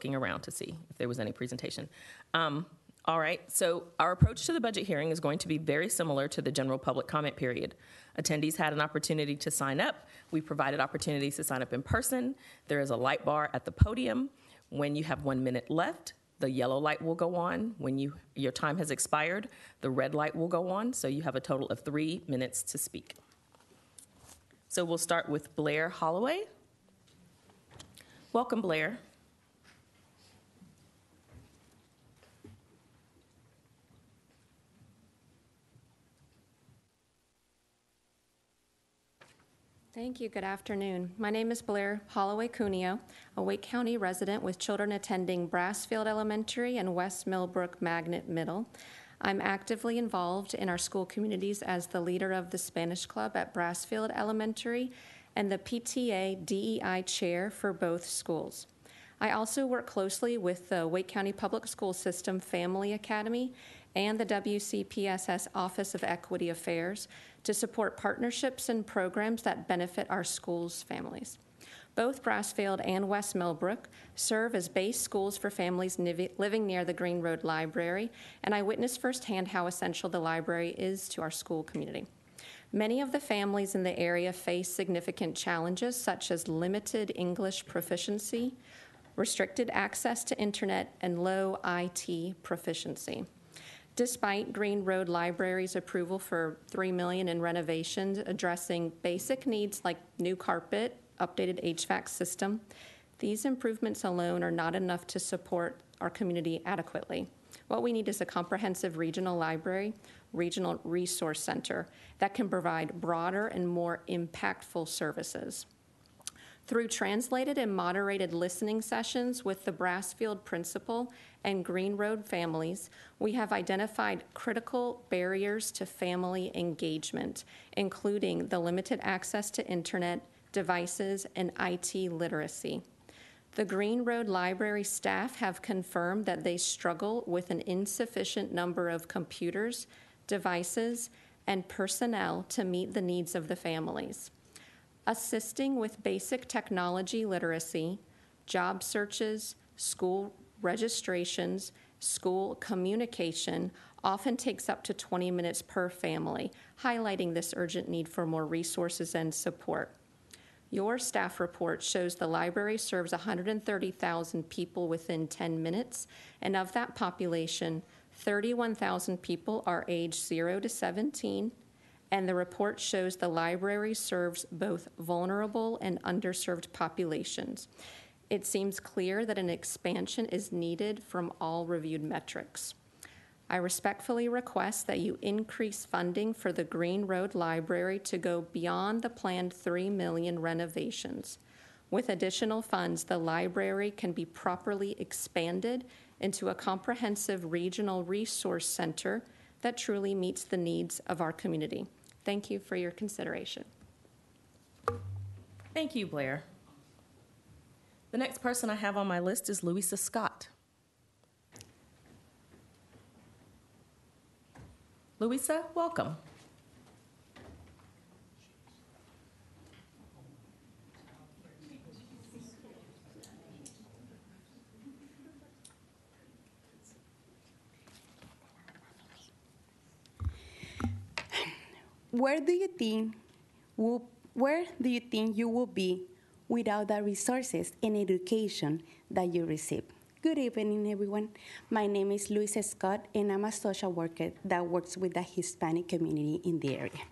looking around to see if there was any presentation. All right, so our approach to the budget hearing is going to be very similar to the general public comment period. Attendees had an opportunity to sign up. We provided opportunities to sign up in person. There is a light bar at the podium. When you have 1 minute left, the yellow light will go on. When your time has expired, the red light will go on, so you have a total of 3 minutes to speak. So we'll start with Blair Holloway. Welcome, Blair. Thank you. Good afternoon. My name is Blair Holloway Cuneo, a Wake County resident with children attending Brassfield Elementary and West Millbrook Magnet Middle. I'm actively involved in our school communities as the leader of the Spanish Club at Brassfield Elementary and the PTA DEI chair for both schools. I also work closely with the Wake County Public School System Family Academy and the WCPSS Office of Equity Affairs to support partnerships and programs that benefit our schools' families. Both Brassfield and West Millbrook serve as base schools for families living near the Green Road Library, and I witnessed firsthand how essential the library is to our school community. Many of the families in the area face significant challenges such as limited English proficiency, restricted access to internet, and low IT proficiency. Despite Green Road Library's approval for $3 million in renovations addressing basic needs like new carpet, updated HVAC system, these improvements alone are not enough to support our community adequately. What we need is a comprehensive regional library, regional resource center that can provide broader and more impactful services. Through translated and moderated listening sessions with the Brassfield principal and Green Road families, we have identified critical barriers to family engagement, including the limited access to internet, devices, and IT literacy. The Green Road Library staff have confirmed that they struggle with an insufficient number of computers, devices, and personnel to meet the needs of the families. Assisting with basic technology literacy, job searches, school registrations, school communication often takes up to 20 minutes per family, highlighting this urgent need for more resources and support. Your staff report shows the library serves 130,000 people within 10 minutes, and of that population, 31,000 people are aged 0 to 17, and the report shows the library serves both vulnerable and underserved populations. It seems clear that an expansion is needed from all reviewed metrics. I respectfully request that you increase funding for the Green Road Library to go beyond the planned $3 million renovations. With additional funds, the library can be properly expanded into a comprehensive regional resource center that truly meets the needs of our community. Thank you for your consideration. Thank you, Blair. The next person I have on my list is Louisa Scott. Louisa, welcome. Where do you think you will be without the resources and education that you receive? Good evening, everyone. My name is Luisa Scott, and I'm a social worker that works with the Hispanic community in the area.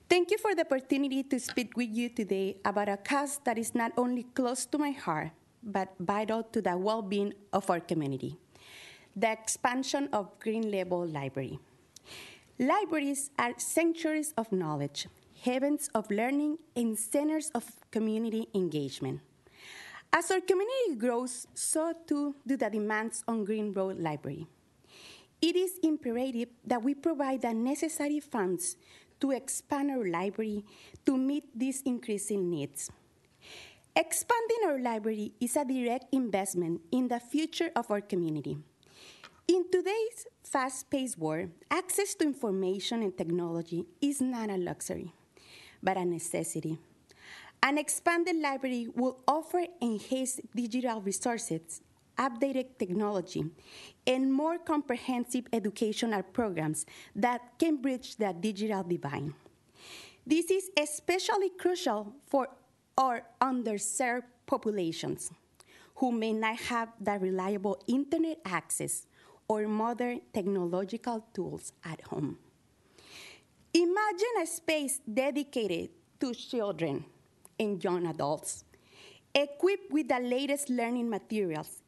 Thank you for the opportunity to speak with you today about a cause that is not only close to my heart, but vital to the well-being of our community: the expansion of Green Level Library. Libraries are sanctuaries of knowledge, havens of learning, and centers of community engagement. As our community grows, so too do the demands on Green Road Library. It is imperative that we provide the necessary funds to expand our library to meet these increasing needs. Expanding our library is a direct investment in the future of our community. In today's fast-paced world, access to information and technology is not a luxury, but a necessity. An expanded library will offer enhanced digital resources updated technology and more comprehensive educational programs that can bridge the digital divide. This is especially crucial for our underserved populations who may not have the reliable internet access or modern technological tools at home. Imagine a space dedicated to children and young adults, equipped with the latest learning materials,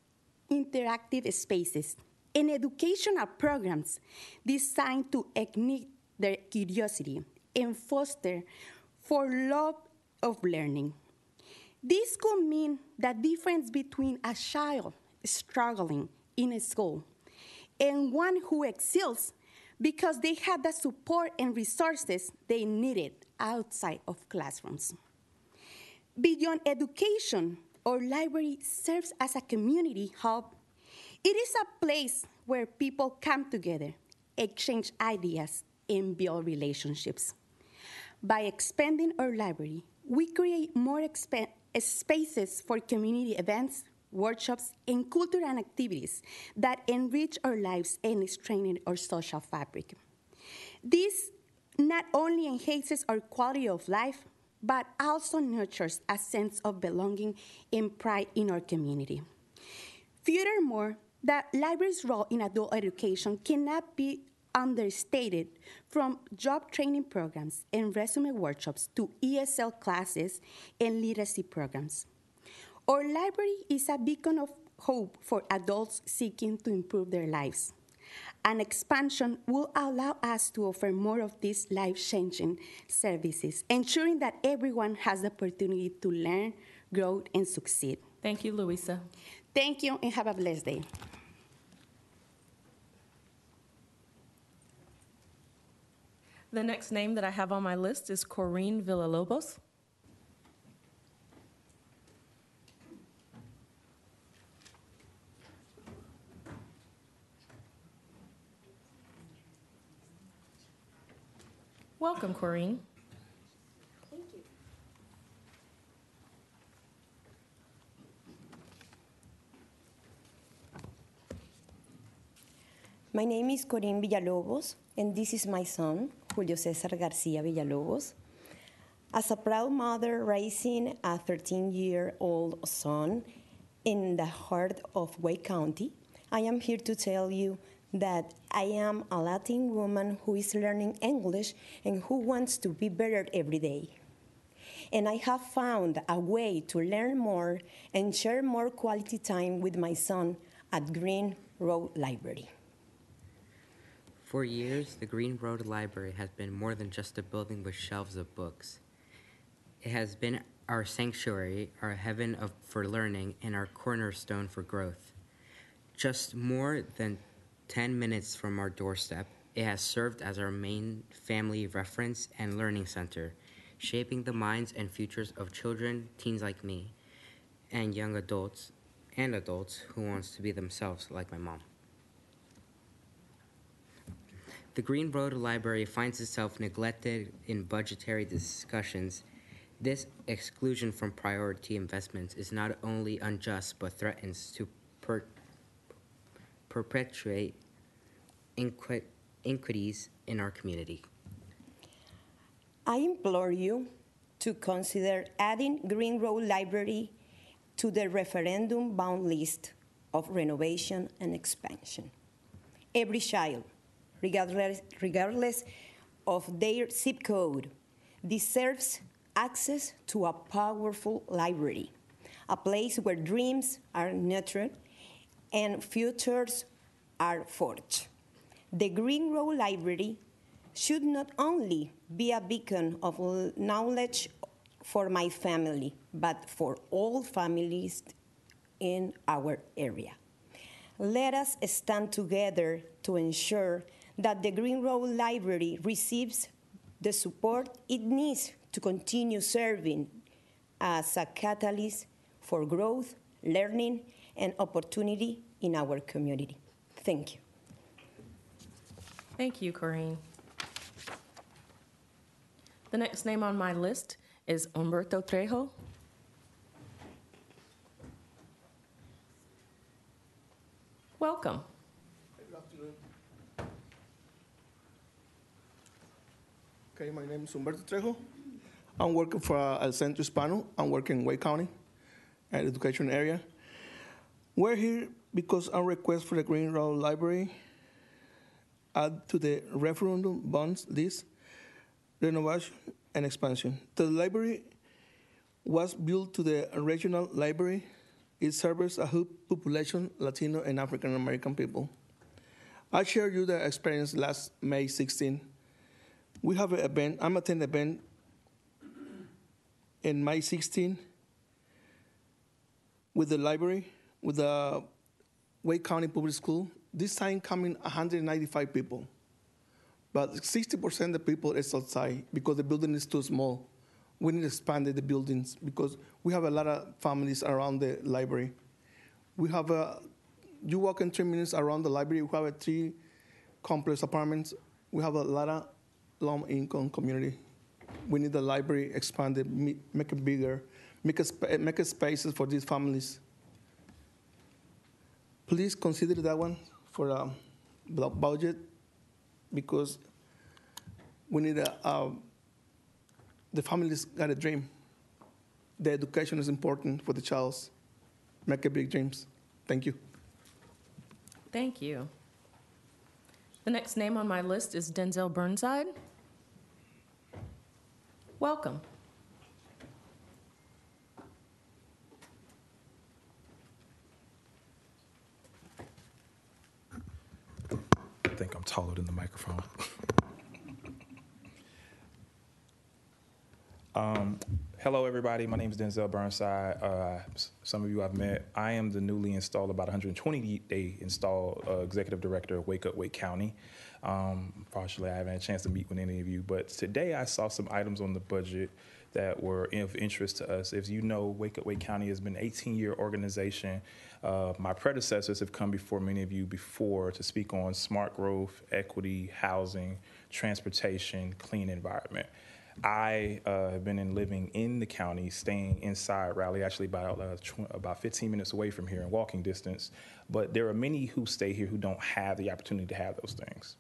interactive spaces, and educational programs designed to ignite their curiosity and foster for love of learning. This could mean the difference between a child struggling in a school and one who excels because they had the support and resources they needed outside of classrooms. Beyond education, our library serves as a community hub. It is a place where people come together, exchange ideas, and build relationships. By expanding our library, we create more spaces for community events, workshops, and cultural activities that enrich our lives and strengthen our social fabric. This not only enhances our quality of life, but also nurtures a sense of belonging and pride in our community. Furthermore, the library's role in adult education cannot be understated, from job training programs and resume workshops to ESL classes and literacy programs. Our library is a beacon of hope for adults seeking to improve their lives. An expansion will allow us to offer more of these life-changing services, ensuring that everyone has the opportunity to learn, grow, and succeed. Thank you, Luisa. Thank you, and have a blessed day. The next name that I have on my list is Corinne Villalobos. Welcome, Corinne. Thank you. My name is Corinne Villalobos, and this is my son, Julio Cesar Garcia Villalobos. As a proud mother raising a 13-year-old son in the heart of Wake County, I am here to tell you that I am a Latin woman who is learning English and who wants to be better every day. And I have found a way to learn more and share more quality time with my son at Green Road Library. For years, the Green Road Library has been more than just a building with shelves of books. It has been our sanctuary, our heaven for learning, and our cornerstone for growth. Just more than 10 minutes from our doorstep, it has served as our main family reference and learning center, shaping the minds and futures of children, teens like me, and young adults, and adults who wants to be themselves like my mom. The Green Road Library finds itself neglected in budgetary discussions. This exclusion from priority investments is not only unjust, but threatens to perpetuate inequities in our community. I implore you to consider adding Green Road Library to the referendum-bound list of renovation and expansion. Every child, regardless of their zip code, deserves access to a powerful library, a place where dreams are nurtured and futures are forged. The Green Road Library should not only be a beacon of knowledge for my family, but for all families in our area. Let us stand together to ensure that the Green Road Library receives the support it needs to continue serving as a catalyst for growth, learning, and opportunity in our community. Thank you. Thank you, Corinne. The next name on my list is Humberto Trejo. Welcome. Good afternoon. Okay, my name is Humberto Trejo. I'm working for El Centro Hispano. I'm working in Wake County, at education area. We're here because our request for the Green Road Library add to the referendum bonds list, renovation and expansion. The library was built to the regional library. It serves a whole population, Latino and African American people. I shared you the experience last May 16. We have an event, I'm attending an event in May 16 with the library, with the Wake County Public School. This time coming 195 people, but 60% of the people is outside because the building is too small. We need to expand the buildings because we have a lot of families around the library. We have you walk in 3 minutes around the library, we have 3 complex apartments. We have a lot of low-income community. We need the library expanded, make it bigger, make it spaces for these families. Please consider that one for the budget because we need the families got a dream. The education is important for the child. Make a big dreams. Thank you. Thank you. The next name on my list is Denzel Burnside. Welcome. I think I'm taller than the microphone. Hello, everybody. My name is Denzel Burnside. Some of you I've met. I am the newly installed, about 120-day installed executive director of Wake Up Wake County. Partially, I haven't had a chance to meet with any of you, but today I saw some items on the budget that were of interest to us. As you know, Wake Up Wake County has been an 18-year organization. My predecessors have come before many of you before to speak on smart growth, equity, housing, transportation, clean environment. I have been living in the county, staying inside Raleigh, actually about 15 minutes away from here in walking distance. But there are many who stay here who don't have the opportunity to have those things.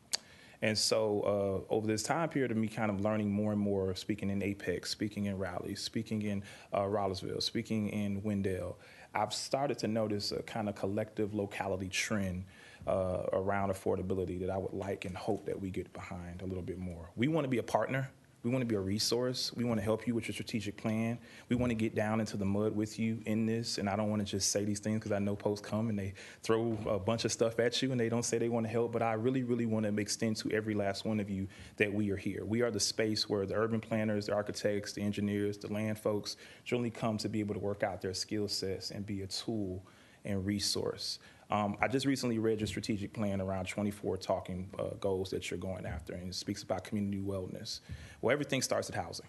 And so over this time period of me kind of learning more and more, speaking in Apex, speaking in Raleigh, speaking in Rollesville, speaking in Wendell, I've started to notice a kind of collective locality trend around affordability that I would like and hope that we get behind a little bit more. We want to be a partner. We want to be a resource. We want to help you with your strategic plan. We want to get down into the mud with you in this. And I don't want to just say these things because I know posts come and they throw a bunch of stuff at you and they don't say they want to help. But I really, really want to extend to every last one of you that we are here. We are the space where the urban planners, the architects, the engineers, the land folks generally come to be able to work out their skill sets and be a tool and resource. I just recently read your strategic plan around 24 talking goals that you're going after, and it speaks about community wellness. Well, everything starts at housing,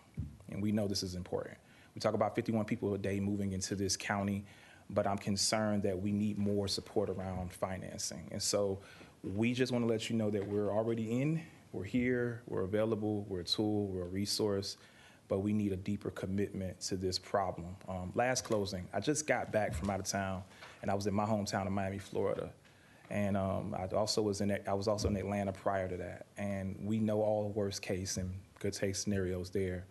and we know this is important. We talk about 51 people a day moving into this county, but I'm concerned that we need more support around financing. And so we just want to let you know that we're already in, we're here, we're available, we're a tool, we're a resource, but we need a deeper commitment to this problem. Last closing, I just got back from out of town, and I was in my hometown of Miami, Florida. And I was also in Atlanta prior to that. And we know all worst case and good case scenarios there.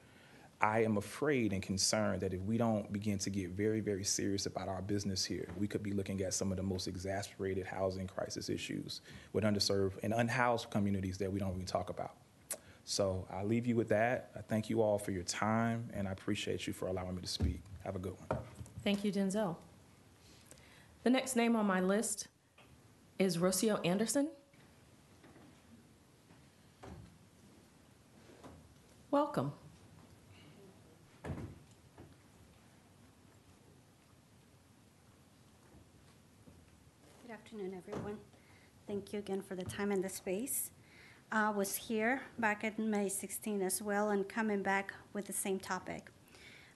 I am afraid and concerned that if we don't begin to get very, very serious about our business here, we could be looking at some of the most exacerbated housing crisis issues with underserved and unhoused communities that we don't even talk about. So I'll leave you with that. I thank you all for your time, and I appreciate you for allowing me to speak. Have a good one. Thank you, Denzel. The next name on my list is Rocio Anderson. Welcome. Good afternoon, everyone. Thank you again for the time and the space. I was here back in May 16 as well and coming back with the same topic.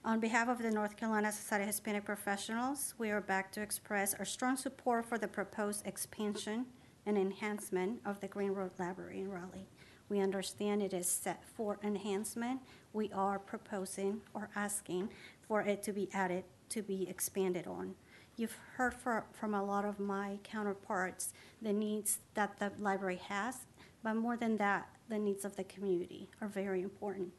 On behalf of the North Carolina Society of Hispanic Professionals, we are back to express our strong support for the proposed expansion and enhancement of the Green Road Library in Raleigh. We understand it is set for enhancement. We are proposing or asking for it to be added, to be expanded on. You've heard from a lot of my counterparts the needs that the library has, but more than that, the needs of the community are very important.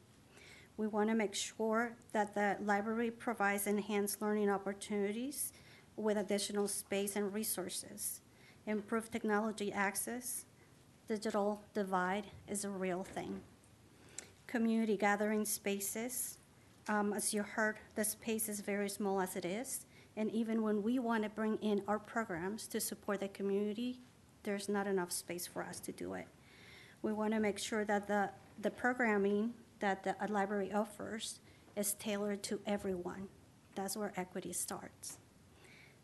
We want to make sure that the library provides enhanced learning opportunities with additional space and resources. Improved technology access, digital divide is a real thing. Community gathering spaces. As you heard, the space is very small as it is, and even when we want to bring in our programs to support the community, there's not enough space for us to do it. We want to make sure that the programming that the library offers is tailored to everyone. That's where equity starts.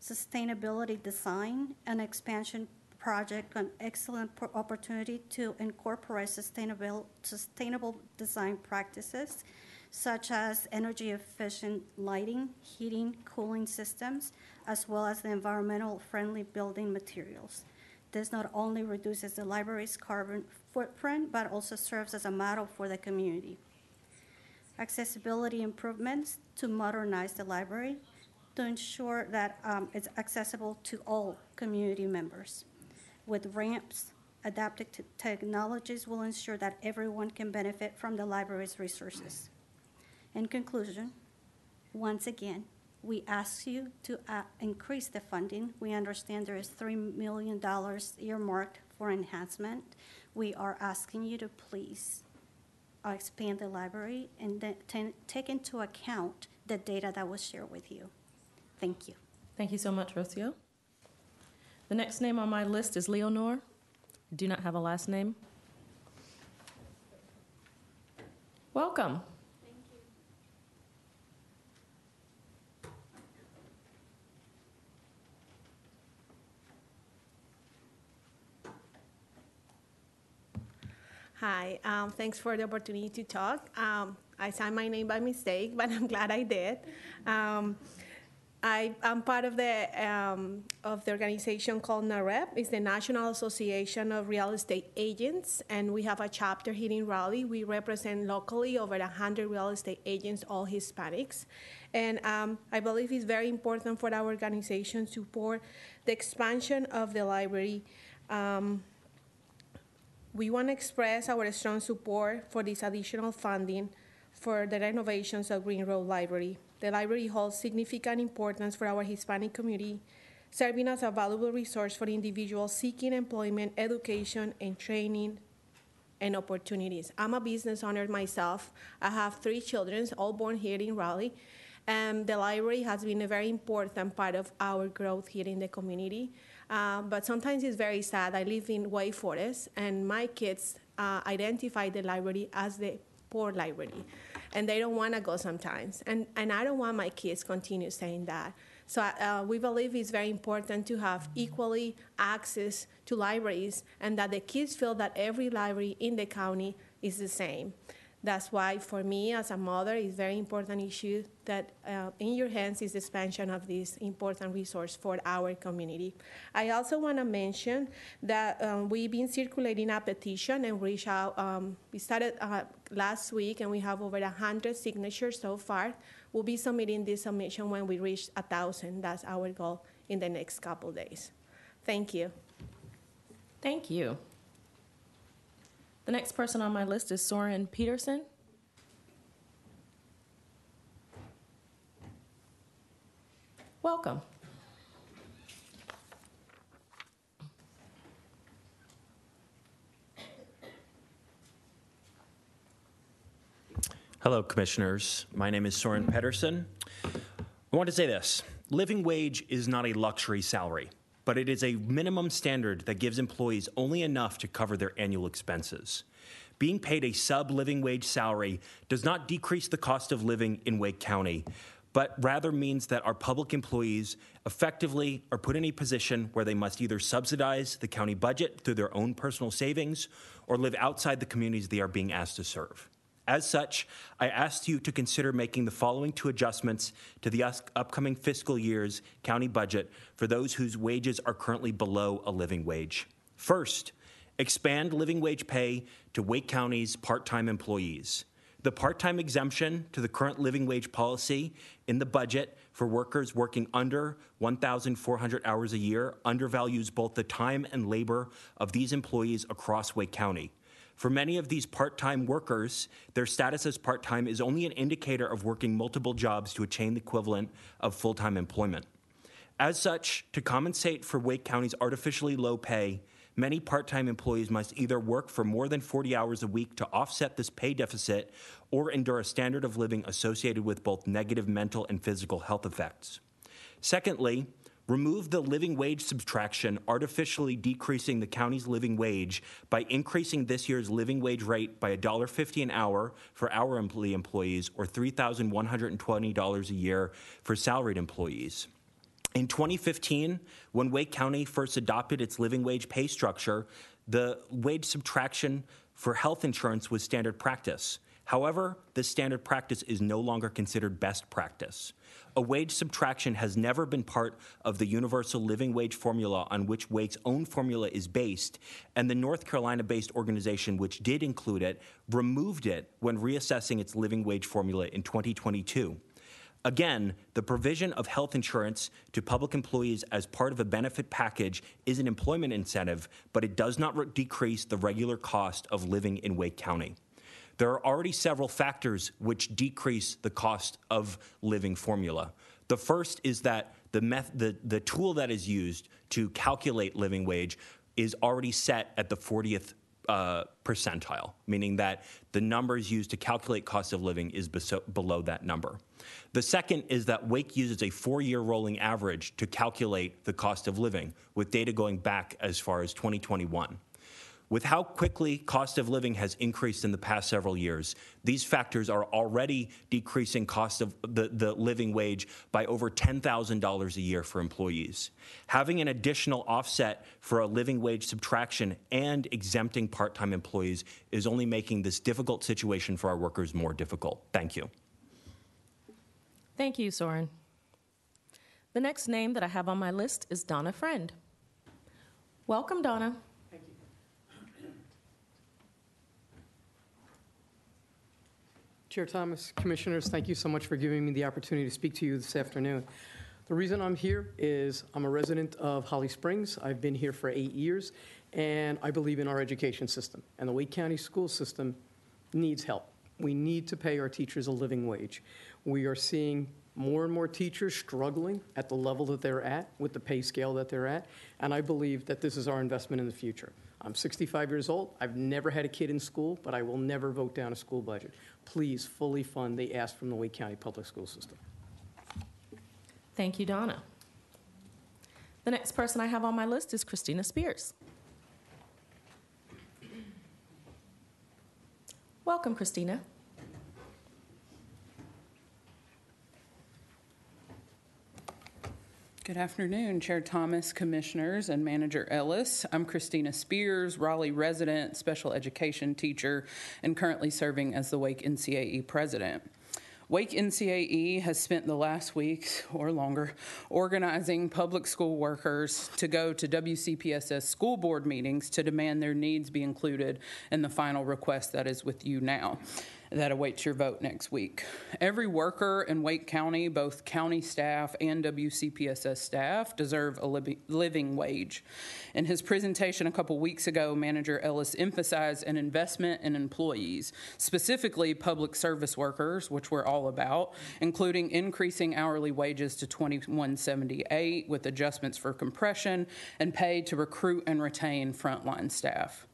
Sustainability design and expansion project, an excellent opportunity to incorporate sustainable design practices, such as energy efficient lighting, heating, cooling systems, as well as the environmental friendly building materials. This not only reduces the library's carbon footprint, but also serves as a model for the community. Accessibility improvements to modernize the library to ensure that it's accessible to all community members. With ramps, adaptive technologies will ensure that everyone can benefit from the library's resources. In conclusion, once again, we ask you to increase the funding. We understand there is $3 million earmarked for enhancement. We are asking you to please expand the library and take into account the data that was shared with you. Thank you. Thank you so much, Rocio. The next name on my list is Leonor. I do not have a last name. Welcome. Thank you. Hi, thanks for the opportunity to talk. I signed my name by mistake, but I'm glad I did. I'm part of the organization called NAREP. It's the National Association of Real Estate Agents, and we have a chapter here in Raleigh. We represent locally over 100 real estate agents, all Hispanics. And I believe it's very important for our organization to support the expansion of the library. We want to express our strong support for this additional funding for the renovations of Green Road Library. The library holds significant importance for our Hispanic community, serving as a valuable resource for individuals seeking employment, education, and training and opportunities. I'm a business owner myself. I have 3 children, all born here in Raleigh, and the library has been a very important part of our growth here in the community. But sometimes it's very sad. I live in Wake Forest, and my kids identify the library as the poor library, and they don't want to go sometimes. And I don't want my kids continue saying that. So we believe it's very important to have equally access to libraries, and that the kids feel that every library in the county is the same. That's why, for me, as a mother, it's a very important issue that in your hands is the expansion of this important resource for our community. I also want to mention that we've been circulating a petition and reach out. We started last week, and we have over 100 signatures so far. We'll be submitting this submission when we reach 1,000. That's our goal in the next couple days. Thank you. Thank you. The next person on my list is Soren Peterson. Welcome. Hello, Commissioners. My name is Soren Pedersen. I want to say this. Living wage is not a luxury salary, but it is a minimum standard that gives employees only enough to cover their annual expenses. Being paid a sub-living wage salary does not decrease the cost of living in Wake County, but rather means that our public employees effectively are put in a position where they must either subsidize the county budget through their own personal savings or live outside the communities they are being asked to serve. As such, I asked you to consider making the following 2 adjustments to the upcoming fiscal year's county budget for those whose wages are currently below a living wage. First, expand living wage pay to Wake County's part-time employees. The part-time exemption to the current living wage policy in the budget for workers working under 1,400 hours a year undervalues both the time and labor of these employees across Wake County. For many of these part-time workers, their status as part-time is only an indicator of working multiple jobs to attain the equivalent of full-time employment. As such, to compensate for Wake County's artificially low pay, many part-time employees must either work for more than 40 hours a week to offset this pay deficit or endure a standard of living associated with both negative mental and physical health effects. Secondly, remove the living wage subtraction, artificially decreasing the county's living wage by increasing this year's living wage rate by $1.50 an hour for hourly employees or $3,120 a year for salaried employees. In 2015, when Wake County first adopted its living wage pay structure, the wage subtraction for health insurance was standard practice. However, this standard practice is no longer considered best practice. A wage subtraction has never been part of the universal living wage formula on which Wake's own formula is based, and the North Carolina-based organization which did include it removed it when reassessing its living wage formula in 2022. Again, the provision of health insurance to public employees as part of a benefit package is an employment incentive, but it does not decrease the regular cost of living in Wake County. There are already several factors which decrease the cost of living formula. The first is that the tool that is used to calculate living wage is already set at the 40th percentile, meaning that the numbers used to calculate cost of living is below that number. The second is that Wake uses a 4-year rolling average to calculate the cost of living, with data going back as far as 2021. With how quickly cost of living has increased in the past several years, these factors are already decreasing cost of the living wage by over $10,000 a year for employees. Having an additional offset for a living wage subtraction and exempting part-time employees is only making this difficult situation for our workers more difficult. Thank you. Thank you, Soren. The next name that I have on my list is Donna Friend. Welcome, Donna. Chair Thomas, Commissioners, thank you so much for giving me the opportunity to speak to you this afternoon. The reason I'm here is I'm a resident of Holly Springs. I've been here for 8 years, and I believe in our education system. And the Wake County school system needs help. We need to pay our teachers a living wage. We are seeing more and more teachers struggling at the level that they're at, with the pay scale that they're at, and I believe that this is our investment in the future. I'm 65 years old. I've never had a kid in school, but I will never vote down a school budget. Please fully fund the ask from the Wake County Public School System. Thank you, Donna. The next person I have on my list is Christina Spears. Welcome, Christina. Good afternoon, Chair Thomas, Commissioners, and Manager Ellis. I'm Christina Spears, Raleigh resident, special education teacher, and currently serving as the Wake NCAE president. Wake NCAE has spent the last week or longer organizing public school workers to go to WCPSS school board meetings to demand their needs be included in the final request that is with you now, that awaits your vote next week. Every worker in Wake County, both county staff and WCPSS staff, deserve a living wage. In his presentation a couple weeks ago, Manager Ellis emphasized an investment in employees, specifically public service workers, which we're all about, including increasing hourly wages to $21.78 with adjustments for compression and pay to recruit and retain frontline staff.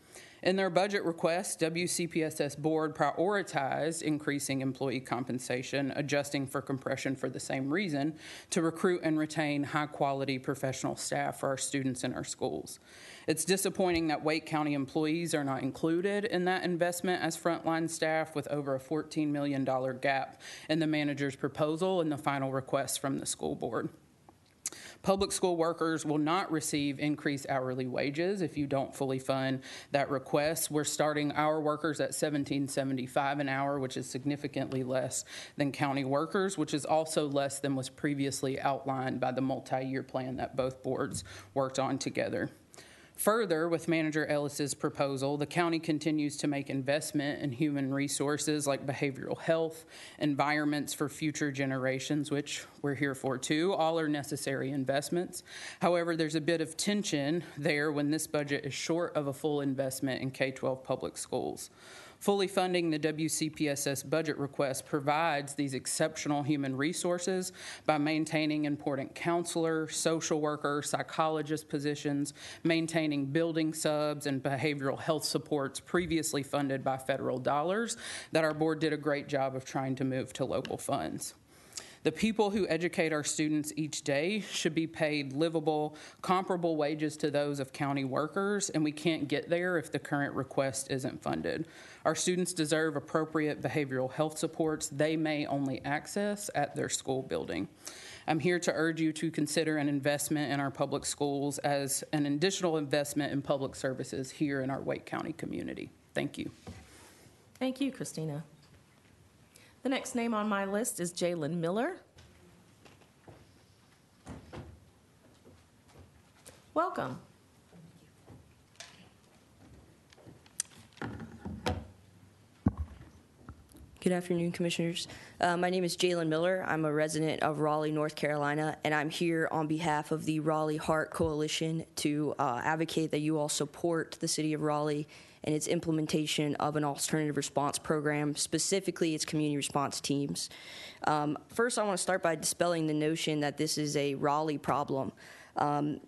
In their budget request, WCPSS board prioritized increasing employee compensation, adjusting for compression for the same reason, to recruit and retain high-quality professional staff for our students in our schools. It's disappointing that Wake County employees are not included in that investment as frontline staff, with over a $14 million gap in the manager's proposal and the final request from the school board. Public school workers will not receive increased hourly wages if you don't fully fund that request. We're starting our workers at $17.75 an hour, which is significantly less than county workers, which is also less than was previously outlined by the multi-year plan that both boards worked on together. Further, with Manager Ellis's proposal, the county continues to make investment in human resources like behavioral health, environments for future generations, which we're here for too. All are necessary investments. However, there's a bit of tension there when this budget is short of a full investment in K-12 public schools. Fully funding the WCPSS budget request provides these exceptional human resources by maintaining important counselor, social worker, psychologist positions, maintaining building subs and behavioral health supports previously funded by federal dollars that our board did a great job of trying to move to local funds. The people who educate our students each day should be paid livable, comparable wages to those of county workers, and we can't get there if the current request isn't funded. Our students deserve appropriate behavioral health supports they may only access at their school building. I'm here to urge you to consider an investment in our public schools as an additional investment in public services here in our Wake County community. Thank you. Thank you, Christina. The next name on my list is Jalen Miller. Welcome. Good afternoon, Commissioners. My name is Jalen Miller. I'm a resident of Raleigh, North Carolina, and I'm here on behalf of the Raleigh Heart Coalition to advocate that you all support the City of Raleigh and its implementation of an alternative response program, specifically its community response teams. First, I want to start by dispelling the notion that this is a Raleigh problem. In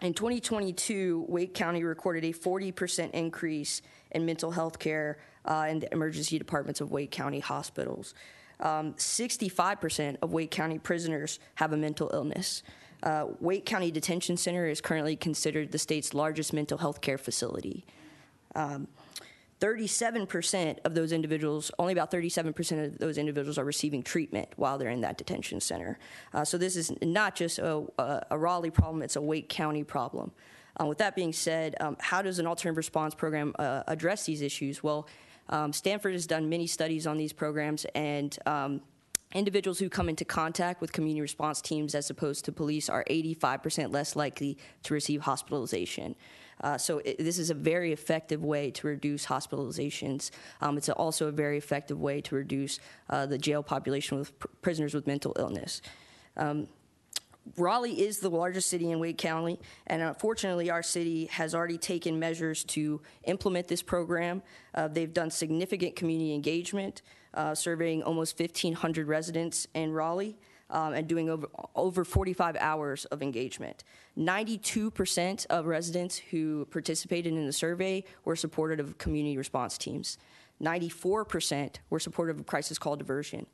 2022, Wake County recorded a 40% increase in mental health care in the emergency departments of Wake County hospitals. 65% of Wake County prisoners have a mental illness. Wake County Detention Center is currently considered the state's largest mental health care facility. 37% of those individuals, only about 37% of those individuals are receiving treatment while they're in that detention center. So this is not just a Raleigh problem, it's a Wake County problem. With that being said, how does an alternative response program address these issues? Well, Stanford has done many studies on these programs, and individuals who come into contact with community response teams as opposed to police are 85% less likely to receive hospitalization. This is a very effective way to reduce hospitalizations. It's also a very effective way to reduce the jail population with prisoners with mental illness. Raleigh is the largest city in Wake County, and unfortunately our city has already taken measures to implement this program. They've done significant community engagement, surveying almost 1,500 residents in Raleigh, and doing over 45 hours of engagement. 92% of residents who participated in the survey were supportive of community response teams. 94% were supportive of crisis call diversion.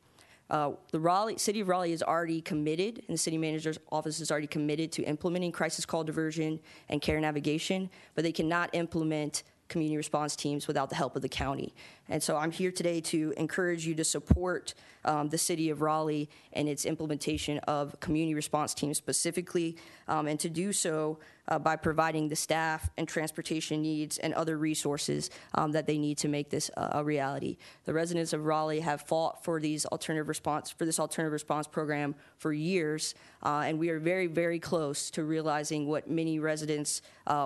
The City of Raleigh is already committed, and the City Manager's Office is already committed to implementing crisis call diversion and care navigation, but they cannot implement community response teams without the help of the county. And so I'm here today to encourage you to support the City of Raleigh and its implementation of community response teams specifically, and to do so by providing the staff and transportation needs and other resources that they need to make this a reality. The residents of Raleigh have fought for this alternative response program for years, and we are very, very close to realizing what many residents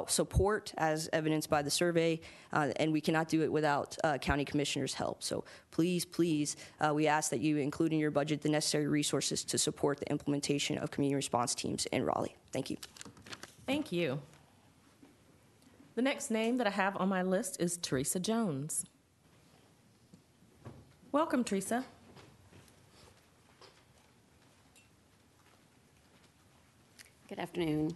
support, as evidenced by the survey, and we cannot do it without county commissioners' help. So please, we ask that you include in your budget the necessary resources to support the implementation of community response teams in Raleigh. Thank you. Thank you. The next name that I have on my list is Teresa Jones. Welcome, Teresa. Good afternoon.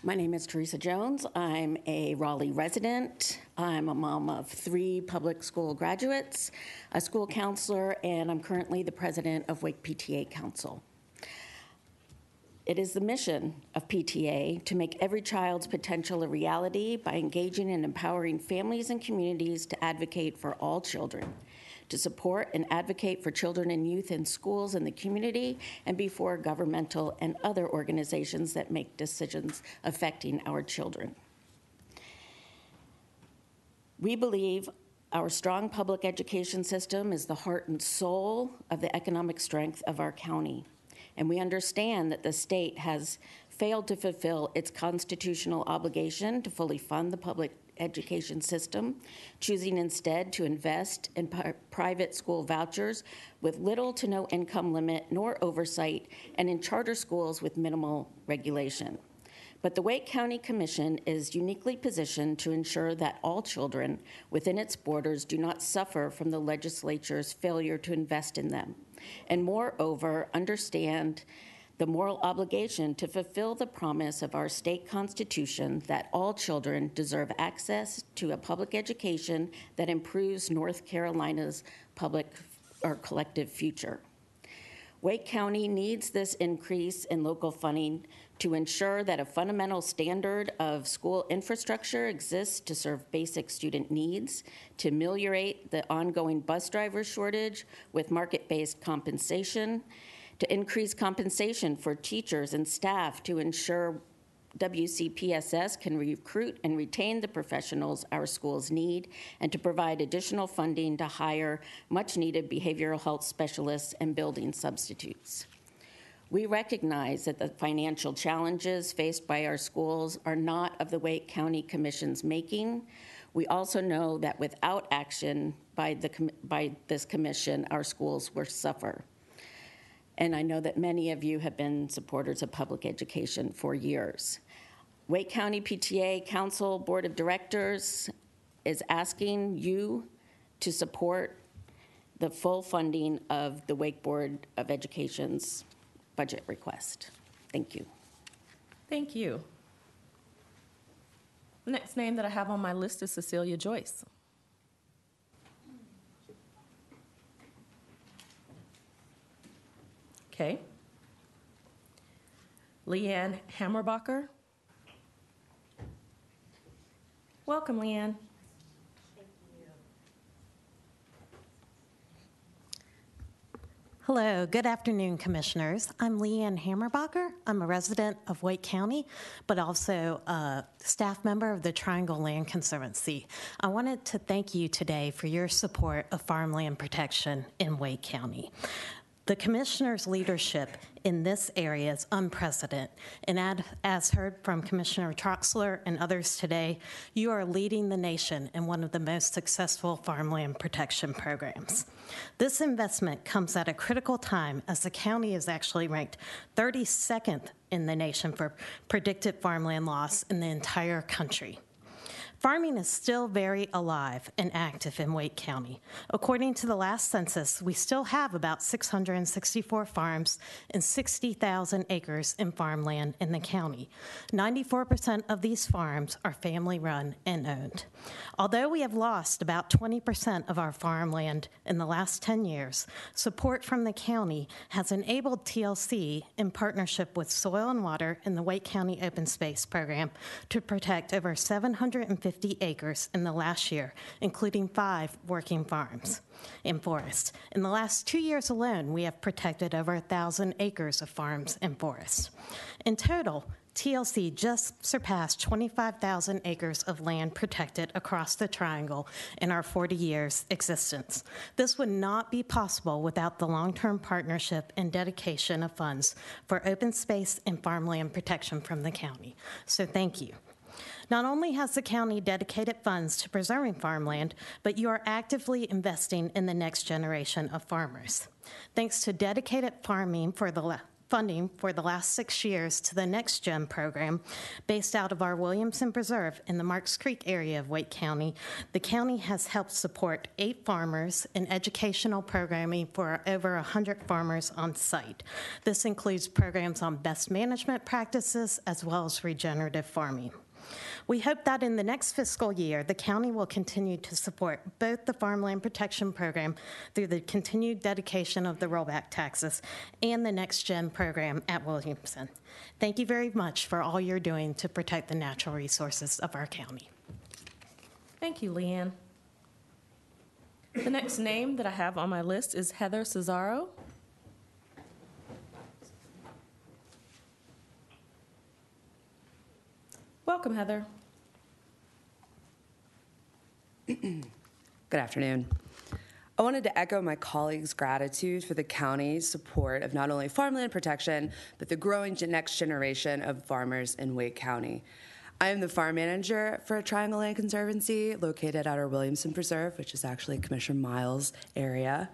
My name is Teresa Jones. I'm a Raleigh resident. I'm a mom of 3 public school graduates, a school counselor, and I'm currently the president of Wake PTA Council. It is the mission of PTA to make every child's potential a reality by engaging and empowering families and communities to advocate for all children, to support and advocate for children and youth in schools and the community, and before governmental and other organizations that make decisions affecting our children. We believe our strong public education system is the heart and soul of the economic strength of our county. And we understand that the state has failed to fulfill its constitutional obligation to fully fund the public education system, choosing instead to invest in private school vouchers with little to no income limit nor oversight, and in charter schools with minimal regulation. But the Wake County Commission is uniquely positioned to ensure that all children within its borders do not suffer from the legislature's failure to invest in them, and moreover, understand the moral obligation to fulfill the promise of our state constitution that all children deserve access to a public education that improves North Carolina's public or collective future. Wake County needs this increase in local funding to ensure that a fundamental standard of school infrastructure exists to serve basic student needs, to ameliorate the ongoing bus driver shortage with market-based compensation, to increase compensation for teachers and staff to ensure WCPSS can recruit and retain the professionals our schools need, and to provide additional funding to hire much-needed behavioral health specialists and building substitutes. We recognize that the financial challenges faced by our schools are not of the Wake County Commission's making. We also know that without action by this commission, our schools will suffer. And I know that many of you have been supporters of public education for years. Wake County PTA Council Board of Directors is asking you to support the full funding of the Wake Board of Education's budget request. Thank you. Thank you. The next name that I have on my list is Cecilia Joyce. Okay. Leanne Hammerbacher. Welcome, Leanne. Hello, good afternoon, Commissioners. I'm Leanne Hammerbacher. I'm a resident of Wake County, but also a staff member of the Triangle Land Conservancy. I wanted to thank you today for your support of farmland protection in Wake County. The Commissioner's leadership in this area is unprecedented, and as heard from Commissioner Troxler and others today, you are leading the nation in one of the most successful farmland protection programs. This investment comes at a critical time as the county is actually ranked 32nd in the nation for predicted farmland loss in the entire country. Farming is still very alive and active in Wake County. According to the last census, we still have about 664 farms and 60,000 acres in farmland in the county. 94% of these farms are family-run and owned. Although we have lost about 20% of our farmland in the last 10 years, support from the county has enabled TLC, in partnership with Soil and Water and the Wake County Open Space Program, to protect over 750 acres in the last year, including 5 working farms and forests. In the last 2 years alone, we have protected over 1,000 acres of farms and forests. In total, TLC just surpassed 25,000 acres of land protected across the Triangle in our 40 years existence. This would not be possible without the long-term partnership and dedication of funds for open space and farmland protection from the county. So thank you. Not only has the county dedicated funds to preserving farmland, but you are actively investing in the next generation of farmers. Thanks to dedicated funding for the last 6 years to the Next Gen program, based out of our Williamson Preserve in the Marks Creek area of Wake County, the county has helped support 8 farmers in educational programming for over 100 farmers on site. This includes programs on best management practices as well as regenerative farming. We hope that in the next fiscal year, the county will continue to support both the Farmland Protection Program through the continued dedication of the rollback taxes and the Next Gen program at Williamson. Thank you very much for all you're doing to protect the natural resources of our county. Thank you, Leanne. The next name that I have on my list is Heather Cesaro. Welcome, Heather. Good afternoon. I wanted to echo my colleagues' gratitude for the county's support of not only farmland protection, but the growing next generation of farmers in Wake County. I am the farm manager for Triangle Land Conservancy, located at our Williamson Preserve, which is actually Commissioner Miles' area.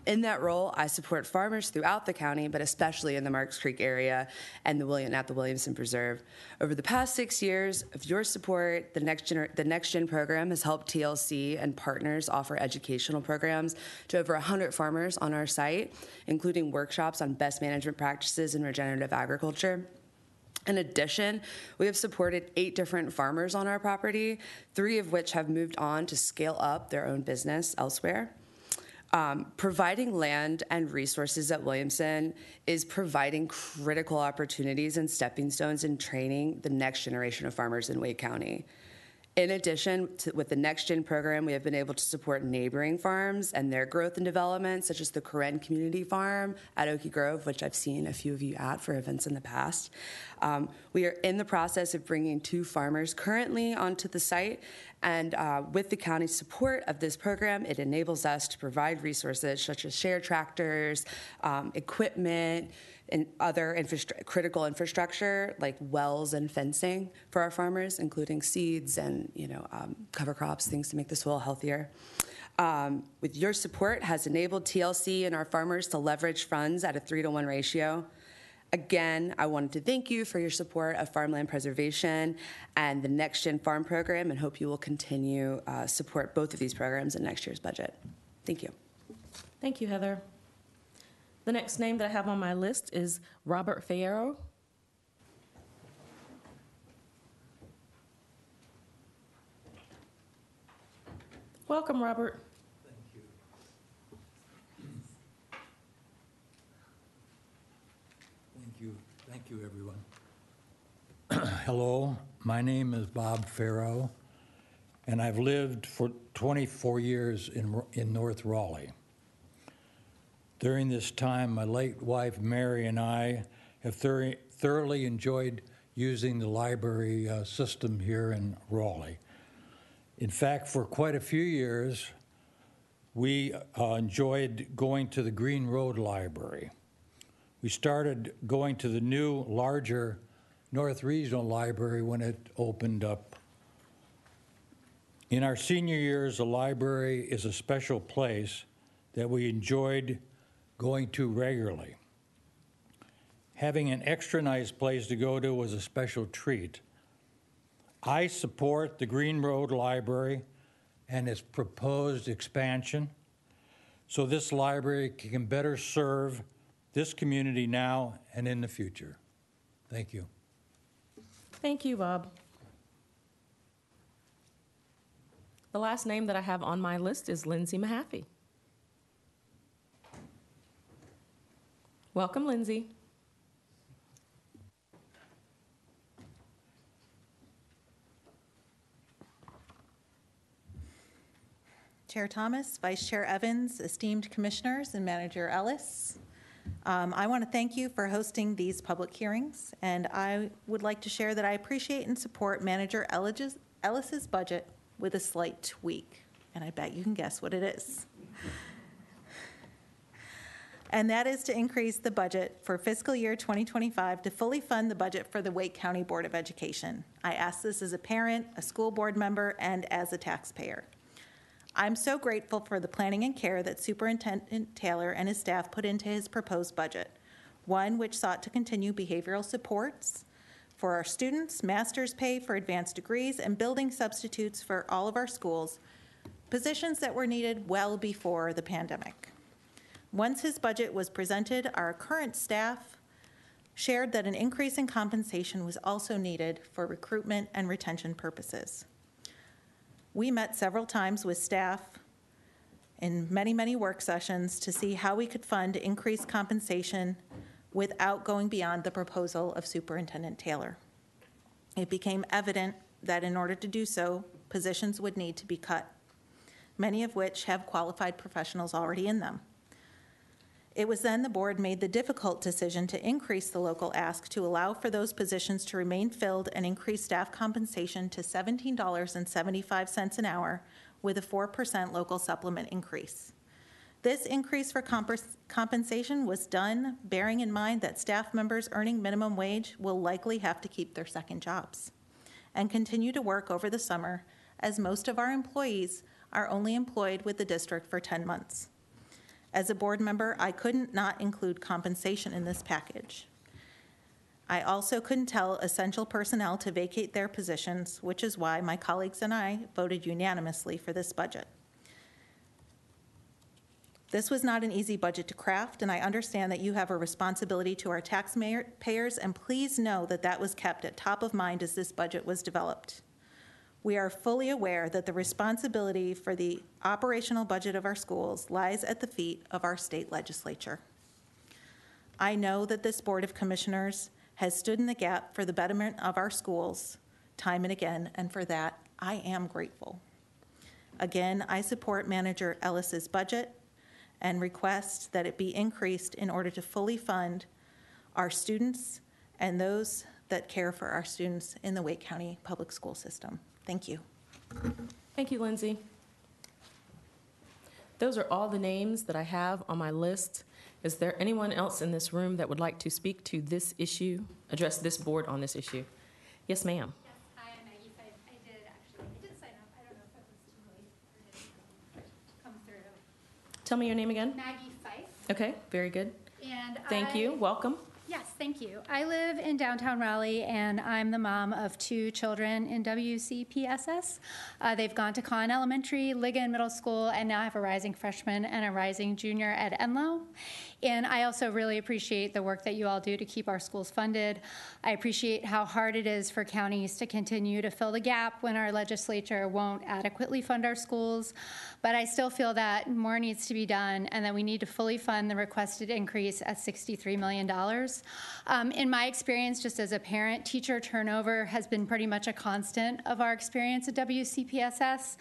In that role, I support farmers throughout the county, but especially in the Marks Creek area and at the Williamson Preserve. Over the past 6 years of your support, the Next Gen program has helped TLC and partners offer educational programs to over 100 farmers on our site, including workshops on best management practices in regenerative agriculture. In addition, we have supported 8 different farmers on our property, 3 of which have moved on to scale up their own business elsewhere. Providing land and resources at Williamson is providing critical opportunities and stepping stones in training the next generation of farmers in Wake County. In addition, with the Next Gen program, we have been able to support neighboring farms and their growth and development, such as the Karen Community Farm at Okie Grove, which I've seen a few of you at for events in the past. We are in the process of bringing 2 farmers currently onto the site, and with the county's support of this program, it enables us to provide resources such as shared tractors, equipment, and other critical infrastructure like wells and fencing for our farmers, including seeds and cover crops, things to make the soil healthier. With your support, has enabled TLC and our farmers to leverage funds at a 3-to-1 ratio. Again, I wanted to thank you for your support of farmland preservation and the Next Gen Farm program, and hope you will continue support both of these programs in next year's budget. Thank you. Thank you, Heather. The next name that I have on my list is Robert Fierro. Welcome, Robert. Thank you, everyone. Hello, my name is Bob Farrow, and I've lived for 24 years in North Raleigh. During this time, my late wife, Mary, and I have thoroughly enjoyed using the library system here in Raleigh. In fact, for quite a few years, we enjoyed going to the Green Road Library. We started going to the new, larger North Regional Library when it opened up. In our senior years, the library is a special place that we enjoyed going to regularly. Having an extra nice place to go to was a special treat. I support the Green Road Library and its proposed expansion so this library can better serve this community now and in the future. Thank you. Thank you, Bob. The last name that I have on my list is Lindsay Mahaffey. Welcome, Lindsay. Chair Thomas, Vice Chair Evans, esteemed commissioners, and Manager Ellis. I want to thank you for hosting these public hearings, and I would like to share that I appreciate and support Manager Ellis's budget with a slight tweak, and I bet you can guess what it is. And that is to increase the budget for fiscal year 2025 to fully fund the budget for the Wake County Board of Education. I ask this as a parent, a school board member, and as a taxpayer. I'm so grateful for the planning and care that Superintendent Taylor and his staff put into his proposed budget, one which sought to continue behavioral supports for our students, master's pay for advanced degrees, and building substitutes for all of our schools, positions that were needed well before the pandemic. Once his budget was presented, our current staff shared that an increase in compensation was also needed for recruitment and retention purposes. We met several times with staff in many, many work sessions to see how we could fund increased compensation without going beyond the proposal of Superintendent Taylor. It became evident that in order to do so, positions would need to be cut, many of which have qualified professionals already in them. It was then the board made the difficult decision to increase the local ask to allow for those positions to remain filled and increase staff compensation to $17.75 an hour, with a 4% local supplement increase. This increase for compensation was done bearing in mind that staff members earning minimum wage will likely have to keep their second jobs and continue to work over the summer, as most of our employees are only employed with the district for 10 months. As a board member, I couldn't not include compensation in this package. I also couldn't tell essential personnel to vacate their positions, which is why my colleagues and I voted unanimously for this budget. This was not an easy budget to craft, and I understand that you have a responsibility to our taxpayers, and please know that that was kept at top of mind as this budget was developed. We are fully aware that the responsibility for the operational budget of our schools lies at the feet of our state legislature. I know that this Board of Commissioners has stood in the gap for the betterment of our schools time and again, and for that, I am grateful. Again, I support Manager Ellis's budget and request that it be increased in order to fully fund our students and those that care for our students in the Wake County Public School System. Thank you. Thank you, Lindsay. Those are all the names that I have on my list. Is there anyone else in this room that would like to speak to this issue, address this board on this issue? Yes, ma'am. Yes, hi, I'm Maggie Fife. I did sign up. I don't know if it was too late for it to come through. Tell me your name again. Maggie Fife. Okay, very good. And Thank you. Welcome. Yes, thank you. I live in downtown Raleigh, and I'm the mom of 2 children in WCPSS. They've gone to Conn Elementary, Ligon Middle School, and now I have a rising freshman and a rising junior at Enloe. And I also really appreciate the work that you all do to keep our schools funded. I appreciate how hard it is for counties to continue to fill the gap when our legislature won't adequately fund our schools. But I still feel that more needs to be done and that we need to fully fund the requested increase at $63 million. In my experience, just as a parent, teacher turnover has been pretty much a constant of our experience at WCPSS.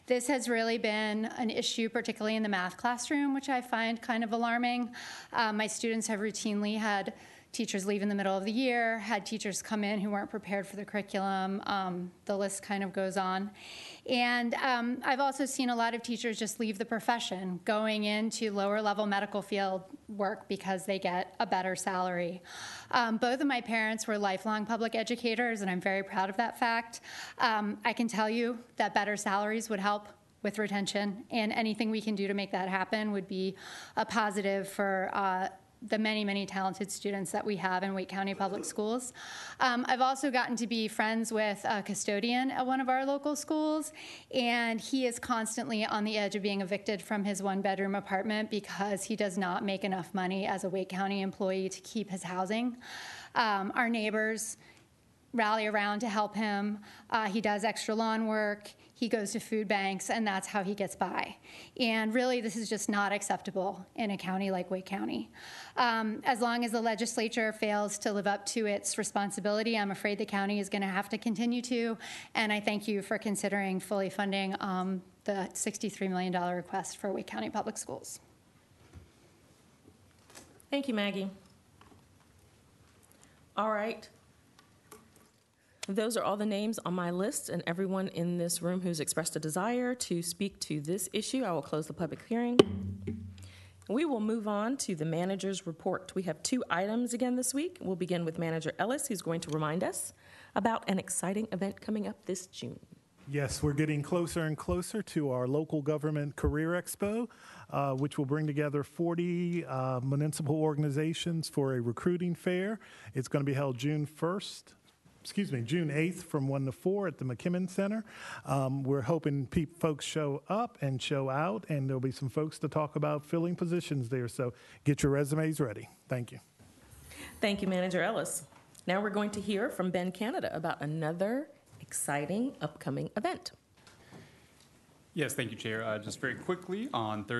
This has really been an issue, particularly in the math classroom, which I find kind of alarming. My students have routinely had teachers leave in the middle of the year, had teachers come in who weren't prepared for the curriculum. The list kind of goes on. And I've also seen a lot of teachers just leave the profession, going into lower level medical field work because they get a better salary. Both of my parents were lifelong public educators, and I'm very proud of that fact. I can tell you that better salaries would help with retention, and anything we can do to make that happen would be a positive for the many, many talented students that we have in Wake County Public Schools. I've also gotten to be friends with a custodian at one of our local schools, and he is constantly on the edge of being evicted from his one-bedroom apartment because he does not make enough money as a Wake County employee to keep his housing. Our neighbors rally around to help him. He does extra lawn work. He goes to food banks, and that's how he gets by. And really, this is just not acceptable in a county like Wake County. As long as the legislature fails to live up to its responsibility, I'm afraid the county is going to have to continue to. And I thank you for considering fully funding the $63 million request for Wake County Public Schools. Thank you, Maggie. All right. Those are all the names on my list, and everyone in this room who's expressed a desire to speak to this issue. I will close the public hearing. We will move on to the manager's report. We have 2 items again this week. We'll begin with Manager Ellis, who's going to remind us about an exciting event coming up this June. Yes, we're getting closer and closer to our local government career expo, which will bring together 40 municipal organizations for a recruiting fair. It's going to be held June 8th from 1 to 4 at the McKimmon Center. We're hoping folks show up and show out, and there'll be some folks to talk about filling positions there. So get your resumes ready. Thank you. Thank you, Manager Ellis. Now we're going to hear from Ben Canada about another exciting upcoming event. Yes, thank you, Chair. Just very quickly, on Thursday,